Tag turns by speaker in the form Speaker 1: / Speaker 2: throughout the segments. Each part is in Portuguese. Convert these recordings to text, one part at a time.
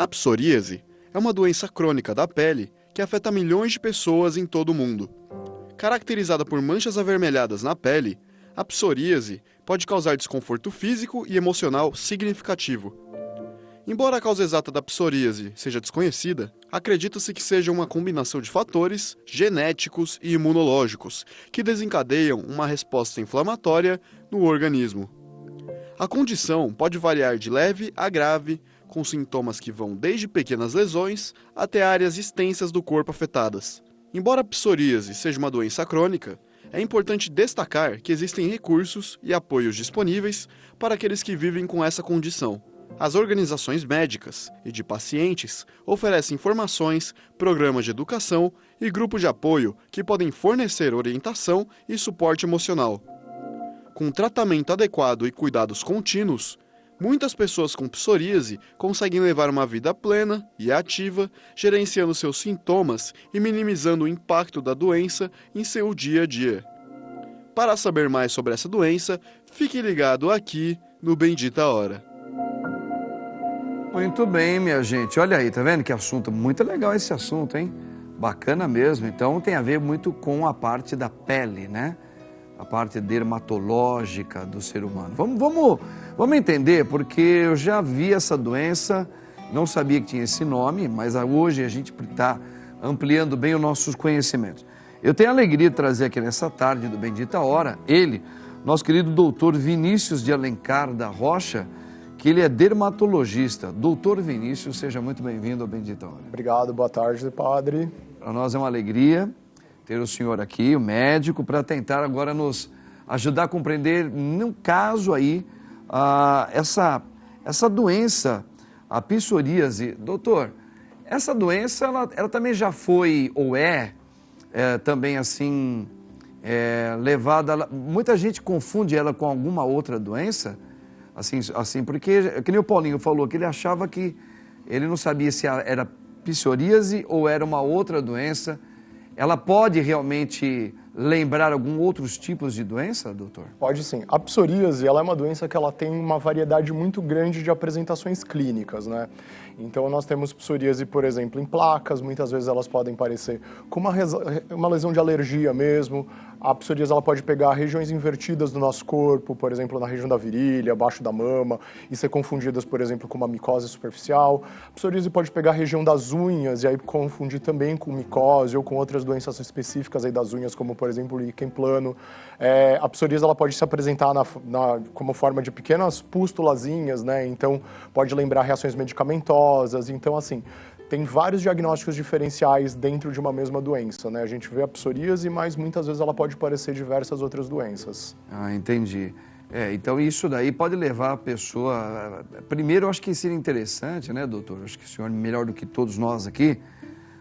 Speaker 1: A psoríase é uma doença crônica da pele que afeta milhões de pessoas em todo o mundo. Caracterizada por manchas avermelhadas na pele, a psoríase pode causar desconforto físico e emocional significativo. Embora a causa exata da psoríase seja desconhecida, acredita-se que seja uma combinação de fatores genéticos e imunológicos que desencadeiam uma resposta inflamatória no organismo. A condição pode variar de leve a grave, com sintomas que vão desde pequenas lesões até áreas extensas do corpo afetadas. Embora a psoríase seja uma doença crônica, é importante destacar que existem recursos e apoios disponíveis para aqueles que vivem com essa condição. As organizações médicas e de pacientes oferecem informações, programas de educação e grupos de apoio que podem fornecer orientação e suporte emocional. Com tratamento adequado e cuidados contínuos, muitas pessoas com psoríase conseguem levar uma vida plena e ativa, gerenciando seus sintomas e minimizando o impacto da doença em seu dia a dia. Para saber mais sobre essa doença, fique ligado aqui no Bendita Hora.
Speaker 2: Muito bem, minha gente. Olha aí, tá vendo que assunto muito legal esse assunto, hein? Bacana mesmo. Então tem a ver muito com a parte da pele, né? A parte dermatológica do ser humano. Vamos entender, porque eu já vi essa doença, não sabia que tinha esse nome, mas hoje a gente está ampliando bem os nossos conhecimentos. Eu tenho a alegria de trazer aqui nessa tarde do Bendita Hora, ele, nosso querido doutor Vinícius de Alencar da Rocha, que ele é dermatologista. Doutor Vinícius, seja muito bem-vindo ao Bendita Hora.
Speaker 3: Obrigado, boa tarde, padre.
Speaker 2: Para nós é uma alegria ter o senhor aqui, o médico, para tentar agora nos ajudar a compreender, no caso aí, essa doença, a psoríase. Doutor, essa doença, ela também já foi, ou também assim, levada... Muita gente confunde ela com alguma outra doença, assim, porque, que nem o Paulinho falou, que ele achava que ele não sabia se era psoríase ou era uma outra doença. Ela pode realmente lembrar alguns outros tipos de doença, doutor?
Speaker 3: Pode sim. A psoríase, ela é uma doença que ela tem uma variedade muito grande de apresentações clínicas, né? Então, nós temos psoríase, por exemplo, em placas, muitas vezes elas podem parecer com uma lesão de alergia mesmo. A psoríase, ela pode pegar regiões invertidas do nosso corpo, por exemplo, na região da virilha, abaixo da mama, e ser confundidas, por exemplo, com uma micose superficial. A psoríase pode pegar a região das unhas, e aí confundir também com micose ou com outras doenças específicas aí das unhas, como, por exemplo, o líquen plano. A psoríase, ela pode se apresentar como forma de pequenas pústulazinhas, né? Então, pode lembrar reações medicamentosas. Então, assim, tem vários diagnósticos diferenciais dentro de uma mesma doença, né? A gente vê a psoríase, mas muitas vezes ela pode parecer diversas outras doenças.
Speaker 2: Ah, entendi. Então isso daí pode levar a pessoa... Primeiro, eu acho que seria interessante, né, doutor? Acho que o senhor, melhor do que todos nós aqui,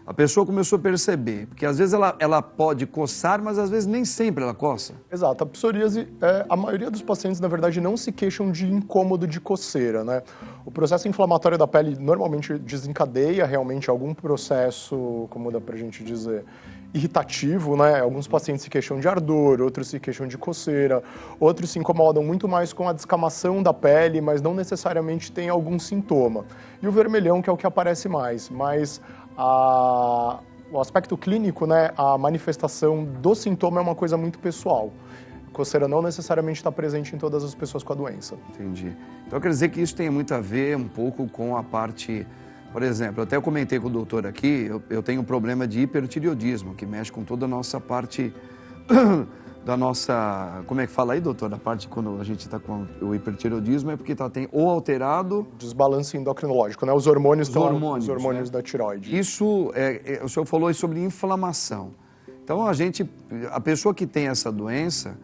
Speaker 2: a pessoa começou a perceber, porque às vezes ela pode coçar, mas às vezes nem sempre ela coça.
Speaker 3: Exato, a psoríase, a maioria dos pacientes, na verdade, não se queixam de incômodo de coceira, né? O processo inflamatório da pele normalmente desencadeia realmente algum processo, como dá pra gente dizer, irritativo, né? Alguns pacientes se queixam de ardor, outros se queixam de coceira, outros se incomodam muito mais com a descamação da pele, mas não necessariamente tem algum sintoma. E o vermelhão, que é o que aparece mais, mas o aspecto clínico, né, a manifestação do sintoma é uma coisa muito pessoal. Coceira não necessariamente está presente em todas as pessoas com a doença.
Speaker 2: Entendi. Então quer dizer que isso tem muito a ver um pouco com a parte... Por exemplo, até eu comentei com o doutor aqui, eu tenho um problema de hipertireoidismo, que mexe com toda a nossa parte da nossa... Como é que fala aí, doutor? A parte quando a gente está com o hipertireoidismo é porque tem ou alterado...
Speaker 3: Desbalance endocrinológico, né? Os hormônios
Speaker 2: né?
Speaker 3: Da tireoide.
Speaker 2: Isso, o senhor falou sobre inflamação. Então, a pessoa que tem essa doença,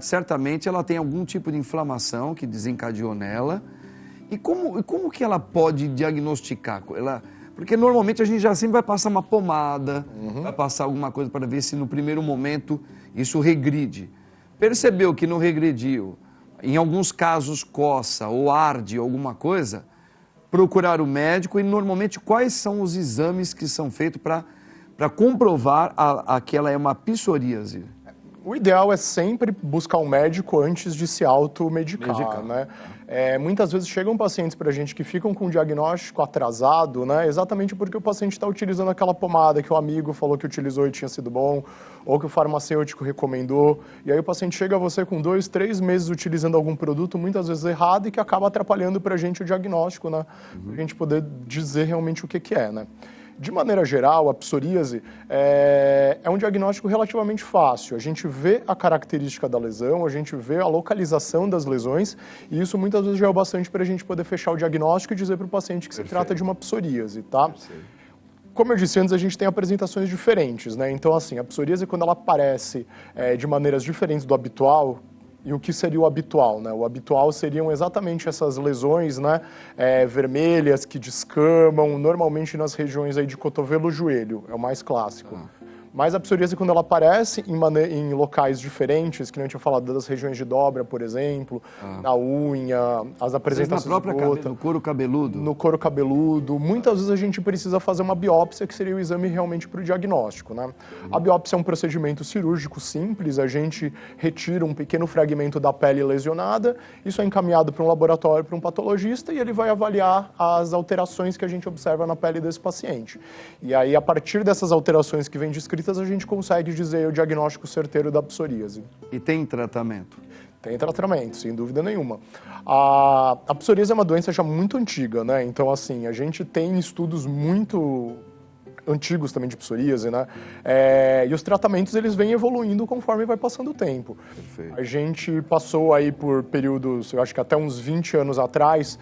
Speaker 2: certamente ela tem algum tipo de inflamação que desencadeou nela. E como que ela pode diagnosticar? Porque normalmente a gente já sempre vai passar uma pomada, vai passar alguma coisa para ver se no primeiro momento isso regride. Percebeu que não regrediu, em alguns casos coça ou arde alguma coisa, procurar o médico. E normalmente quais são os exames que são feitos para comprovar que ela é uma psoríase?
Speaker 3: O ideal é sempre buscar um médico antes de se automedicar, né? Muitas vezes chegam pacientes para a gente que ficam com um diagnóstico atrasado, né? Exatamente porque o paciente está utilizando aquela pomada que o amigo falou que utilizou e tinha sido bom, ou que o farmacêutico recomendou. E aí o paciente chega a você com 2, 3 meses utilizando algum produto, muitas vezes errado, e que acaba atrapalhando para a gente o diagnóstico, né? Para a gente poder dizer realmente o que é, né? De maneira geral, a psoríase é um diagnóstico relativamente fácil. A gente vê a característica da lesão, a gente vê a localização das lesões, e isso muitas vezes já é o bastante para a gente poder fechar o diagnóstico e dizer para o paciente que se trata de uma psoríase, tá? Como eu disse antes, a gente tem apresentações diferentes, né? Então, assim, a psoríase, quando ela aparece de maneiras diferentes do habitual. E o que seria o habitual, né? O habitual seriam exatamente essas lesões, né, vermelhas que descamam, normalmente nas regiões aí de cotovelo, joelho, é o mais clássico. Mas a psoríase, quando ela aparece em locais diferentes, que nem eu tinha falado das regiões de dobra, por exemplo, na unha, as apresentações
Speaker 2: na própria no couro cabeludo.
Speaker 3: No couro cabeludo. Muitas vezes a gente precisa fazer uma biópsia, que seria o exame realmente para o diagnóstico, né? A biópsia é um procedimento cirúrgico simples, a gente retira um pequeno fragmento da pele lesionada, isso é encaminhado para um laboratório, para um patologista, e ele vai avaliar as alterações que a gente observa na pele desse paciente. E aí, a partir dessas alterações que vêm descritas, a gente consegue dizer o diagnóstico certeiro da psoríase.
Speaker 2: E tem tratamento?
Speaker 3: Tem tratamento, sem dúvida nenhuma. A psoríase é uma doença já muito antiga, né? Então, assim, a gente tem estudos muito antigos também de psoríase, né? E os tratamentos, eles vêm evoluindo conforme vai passando o tempo.
Speaker 2: Perfeito.
Speaker 3: A gente passou aí por períodos, eu acho que até uns 20 anos atrás,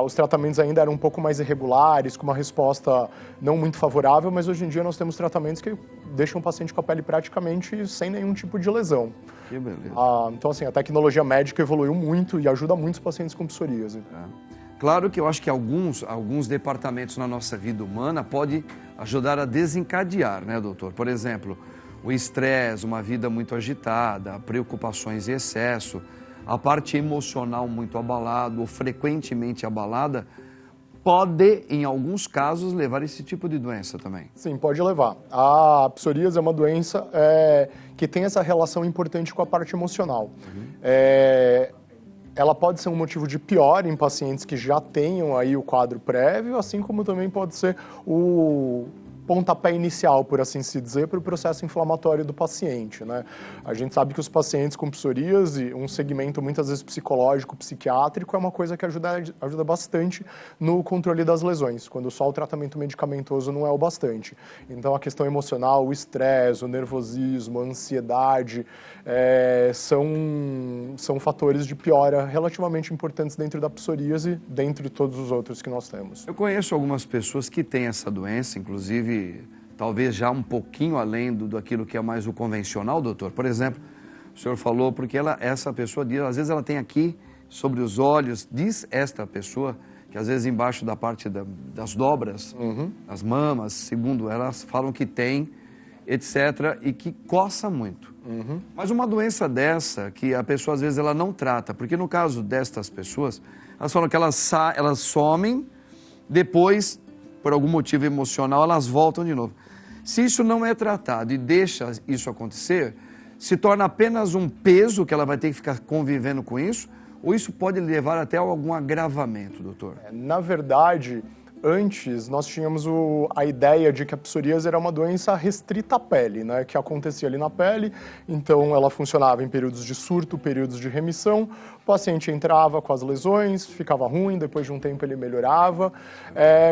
Speaker 3: os tratamentos ainda eram um pouco mais irregulares, com uma resposta não muito favorável, mas hoje em dia nós temos tratamentos que deixam o paciente com a pele praticamente sem nenhum tipo de lesão.
Speaker 2: Que beleza.
Speaker 3: Então, assim, a tecnologia médica evoluiu muito e ajuda muito os pacientes com psoríase.
Speaker 2: Claro que eu acho que alguns departamentos na nossa vida humana podem ajudar a desencadear, né, doutor? Por exemplo, o estresse, uma vida muito agitada, preocupações em excesso, a parte emocional muito abalada ou frequentemente abalada, pode, em alguns casos, levar a esse tipo de doença também.
Speaker 3: Sim, pode levar. A psoríase é uma doença que tem essa relação importante com a parte emocional. Ela pode ser um motivo de pior em pacientes que já tenham aí o quadro prévio, assim como também pode ser o pontapé inicial, por assim se dizer, para o processo inflamatório do paciente, né? A gente sabe que os pacientes com psoríase, um segmento muitas vezes psicológico, psiquiátrico, é uma coisa que ajuda bastante no controle das lesões, quando só o tratamento medicamentoso não é o bastante. Então, a questão emocional, o estresse, o nervosismo, a ansiedade, são fatores de piora relativamente importantes dentro da psoríase, dentre todos os outros que nós temos.
Speaker 2: Eu conheço algumas pessoas que têm essa doença, inclusive talvez já um pouquinho além daquilo que é mais o convencional, doutor. Por exemplo, o senhor falou, porque essa pessoa diz, às vezes ela tem aqui sobre os olhos, diz esta pessoa, que às vezes embaixo da parte das dobras, as mamas, segundo elas falam que tem, etc., e que coça muito. Mas uma doença dessa, que a pessoa às vezes ela não trata, porque no caso destas pessoas, elas falam que elas somem, depois, por algum motivo emocional, elas voltam de novo. Se isso não é tratado e deixa isso acontecer, se torna apenas um peso que ela vai ter que ficar convivendo com isso, ou isso pode levar até a algum agravamento, doutor?
Speaker 3: Na verdade, antes nós tínhamos a ideia de que a psoríase era uma doença restrita à pele, né? Que acontecia ali na pele, então ela funcionava em períodos de surto, períodos de remissão, o paciente entrava com as lesões, ficava ruim, depois de um tempo ele melhorava,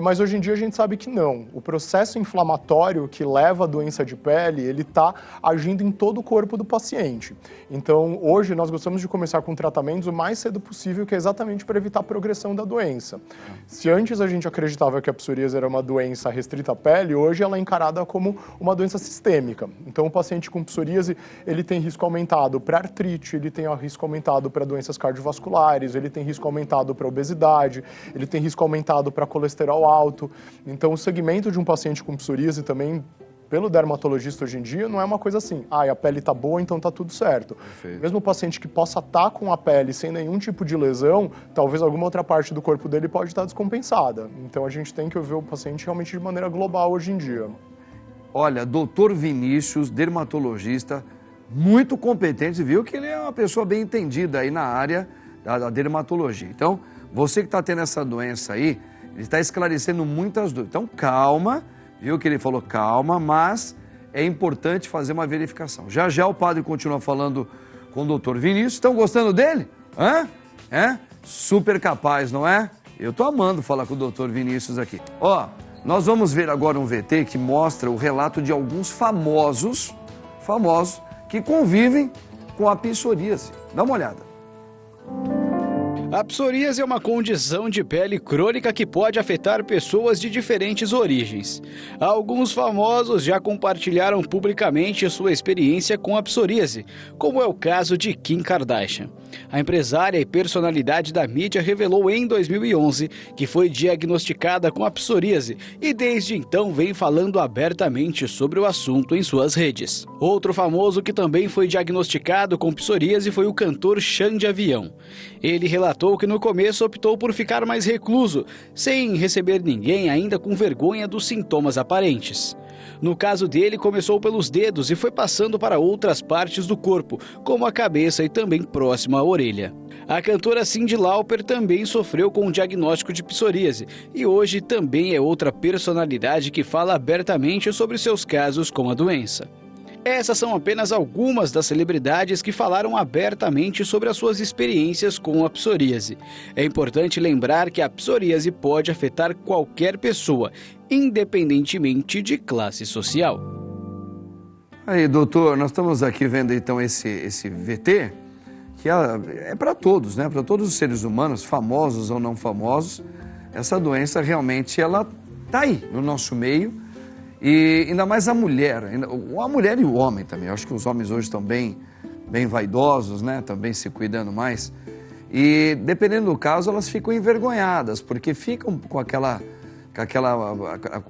Speaker 3: mas hoje em dia a gente sabe que não. O processo inflamatório que leva à doença de pele, ele está agindo em todo o corpo do paciente. Então, hoje nós gostamos de começar com tratamentos o mais cedo possível, que é exatamente para evitar a progressão da doença. Se antes a gente acreditava que a psoríase era uma doença restrita à pele, hoje ela é encarada como uma doença sistêmica. Então, o paciente com psoríase, ele tem risco aumentado para artrite, ele tem risco aumentado para doenças cardiovasculares, ele tem risco aumentado para obesidade, ele tem risco aumentado para colesterol alto. Então, o segmento de um paciente com psoríase também, pelo dermatologista hoje em dia, não é uma coisa assim, a pele está boa, então está tudo certo.
Speaker 2: Perfeito.
Speaker 3: Mesmo o paciente que possa estar com a pele sem nenhum tipo de lesão, talvez alguma outra parte do corpo dele pode estar descompensada. Então a gente tem que ver o paciente realmente de maneira global hoje em dia.
Speaker 2: Olha, doutor Vinícius, dermatologista, muito competente, viu que ele é uma pessoa bem entendida aí na área da dermatologia. Então, você que está tendo essa doença aí, ele está esclarecendo muitas dúvidas. Então, calma, viu que ele falou calma, mas é importante fazer uma verificação. Já já o padre continua falando com o doutor Vinícius. Estão gostando dele? Hã? É? Super capaz, não é? Eu tô amando falar com o doutor Vinícius aqui. Ó, nós vamos ver agora um VT que mostra o relato de alguns famosos que convivem com a psoríase. Dá uma olhada.
Speaker 4: A psoríase é uma condição de pele crônica que pode afetar pessoas de diferentes origens. Alguns famosos já compartilharam publicamente sua experiência com a psoríase, como é o caso de Kim Kardashian. A empresária e personalidade da mídia revelou em 2011 que foi diagnosticada com a psoríase e desde então vem falando abertamente sobre o assunto em suas redes. Outro famoso que também foi diagnosticado com psoríase foi o cantor Xande Avião. Ele relatou que no começo optou por ficar mais recluso, sem receber ninguém, ainda com vergonha dos sintomas aparentes. No caso dele, começou pelos dedos e foi passando para outras partes do corpo, como a cabeça e também próximo à orelha. A cantora Cyndi Lauper também sofreu com um diagnóstico de psoríase e hoje também é outra personalidade que fala abertamente sobre seus casos com a doença. Essas são apenas algumas das celebridades que falaram abertamente sobre as suas experiências com a psoríase. É importante lembrar que a psoríase pode afetar qualquer pessoa, independentemente de classe social.
Speaker 2: Aí, doutor, nós estamos aqui vendo então esse VT, que é para todos, né? Para todos os seres humanos, famosos ou não famosos. Essa doença realmente ela está aí no nosso meio. E ainda mais a mulher e o homem também. Eu acho que os homens hoje estão bem vaidosos, né? Também se cuidando mais. E dependendo do caso, elas ficam envergonhadas, porque ficam com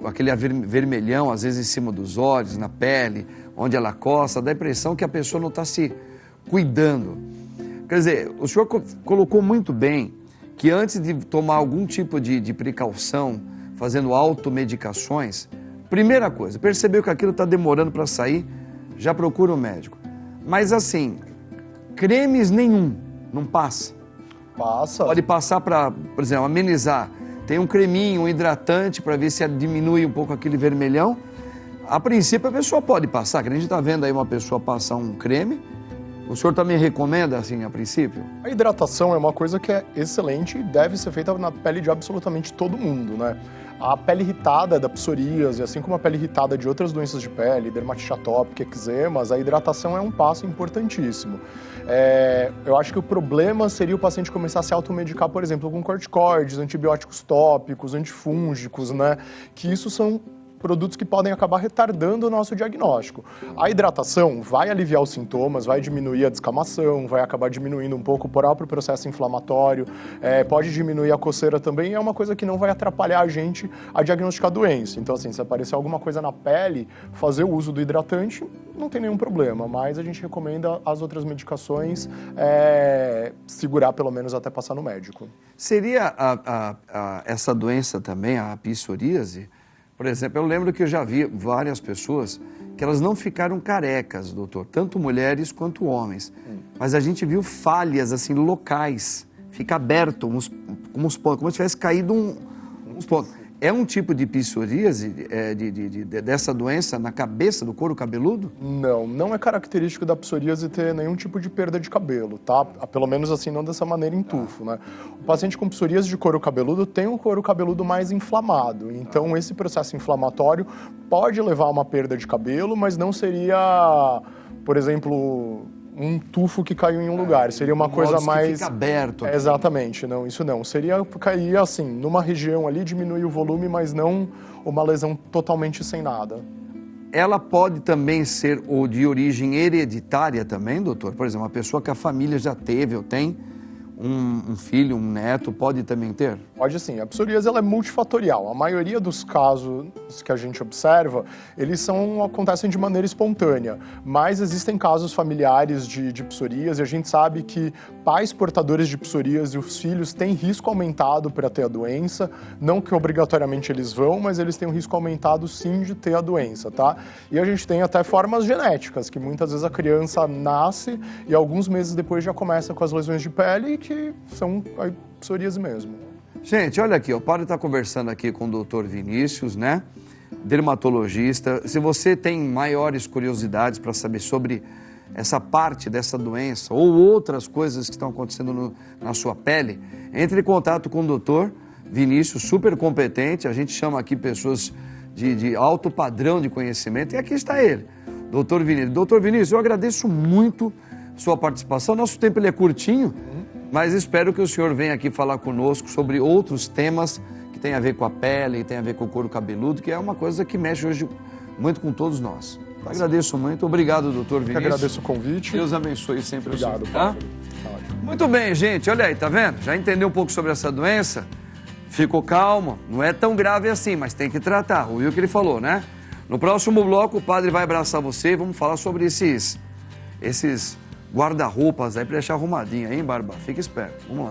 Speaker 2: aquele vermelhão, às vezes em cima dos olhos, na pele, onde ela coça, dá a impressão que a pessoa não está se cuidando. Quer dizer, o senhor colocou muito bem que antes de tomar algum tipo de precaução, fazendo automedicações, primeira coisa, percebeu que aquilo está demorando para sair, já procura um médico. Mas assim, cremes nenhum, não passa.
Speaker 3: Passa.
Speaker 2: Pode passar para, por exemplo, amenizar. Tem um creminho, um hidratante para ver se diminui um pouco aquele vermelhão. A princípio a pessoa pode passar, que a gente está vendo aí uma pessoa passar um creme. O senhor também recomenda assim a princípio? A
Speaker 3: hidratação é uma coisa que é excelente e deve ser feita na pele de absolutamente todo mundo, né? A pele irritada da psoríase, assim como a pele irritada de outras doenças de pele, dermatite atópica, eczemas, a hidratação é um passo importantíssimo. Eu acho que o problema seria o paciente começar a se automedicar, por exemplo, com corticoides, antibióticos tópicos, antifúngicos, né? Que isso são produtos que podem acabar retardando o nosso diagnóstico. A hidratação vai aliviar os sintomas, vai diminuir a descamação, vai acabar diminuindo um pouco o próprio processo inflamatório, pode diminuir a coceira também, é uma coisa que não vai atrapalhar a gente a diagnosticar a doença. Então, assim, se aparecer alguma coisa na pele, fazer o uso do hidratante não tem nenhum problema, mas a gente recomenda as outras medicações segurar pelo menos até passar no médico.
Speaker 2: Seria essa doença também, a psoríase? Por exemplo, eu lembro que eu já vi várias pessoas que elas não ficaram carecas, doutor, tanto mulheres quanto homens. Mas a gente viu falhas, assim, locais, fica aberto, como se tivesse caído uns pontos. É um tipo de psoríase, dessa doença na cabeça do couro cabeludo?
Speaker 3: Não é característico da psoríase ter nenhum tipo de perda de cabelo, tá? Pelo menos assim, não dessa maneira em tufo, né? O paciente com psoríase de couro cabeludo tem um couro cabeludo mais inflamado, então esse processo inflamatório pode levar a uma perda de cabelo, mas não seria, por exemplo, um tufo que caiu em um lugar, seria uma coisa mais...
Speaker 2: Que fica aberto.
Speaker 3: Exatamente, não, isso não. Seria cair assim, numa região ali, diminuir o volume, mas não uma lesão totalmente sem nada.
Speaker 2: Ela pode também ser de origem hereditária também, doutor? Por exemplo, uma pessoa que a família já teve ou tem um filho, um neto, pode também ter?
Speaker 3: Pode sim. A psoríase ela é multifatorial. A maioria dos casos que a gente observa, acontecem de maneira espontânea. Mas existem casos familiares de psoríase. A gente sabe que pais portadores de psoríase e os filhos têm risco aumentado para ter a doença. Não que obrigatoriamente eles vão, mas eles têm um risco aumentado sim de ter a doença, tá? E a gente tem até formas genéticas, que muitas vezes a criança nasce e alguns meses depois já começa com as lesões de pele, que são a psoríase mesmo.
Speaker 2: Gente, olha aqui, o padre está conversando aqui com o Dr. Vinícius, né? Dermatologista. Se você tem maiores curiosidades para saber sobre essa parte dessa doença ou outras coisas que estão acontecendo na sua pele, entre em contato com o Dr. Vinícius, super competente. A gente chama aqui pessoas de alto padrão de conhecimento e aqui está ele, Dr. Vinícius. Dr. Vinícius, eu agradeço muito sua participação. Nosso tempo ele é curtinho, mas espero que o senhor venha aqui falar conosco sobre outros temas que tem a ver com a pele, que tem a ver com o couro cabeludo, que é uma coisa que mexe hoje muito com todos nós. Agradeço muito. Obrigado, doutor Vinícius.
Speaker 3: Eu agradeço o convite.
Speaker 2: Deus abençoe sempre o senhor.
Speaker 3: Obrigado,
Speaker 2: Tá?
Speaker 3: padre.
Speaker 2: Muito bem, gente. Olha aí, tá vendo? Já entendeu um pouco sobre essa doença? Ficou calmo. Não é tão grave assim, mas tem que tratar. Ouviu o que ele falou, né? No próximo bloco, o padre vai abraçar você e vamos falar sobre esses guarda-roupas aí para deixar arrumadinho, hein, Barba? Fica esperto. Vamos lá.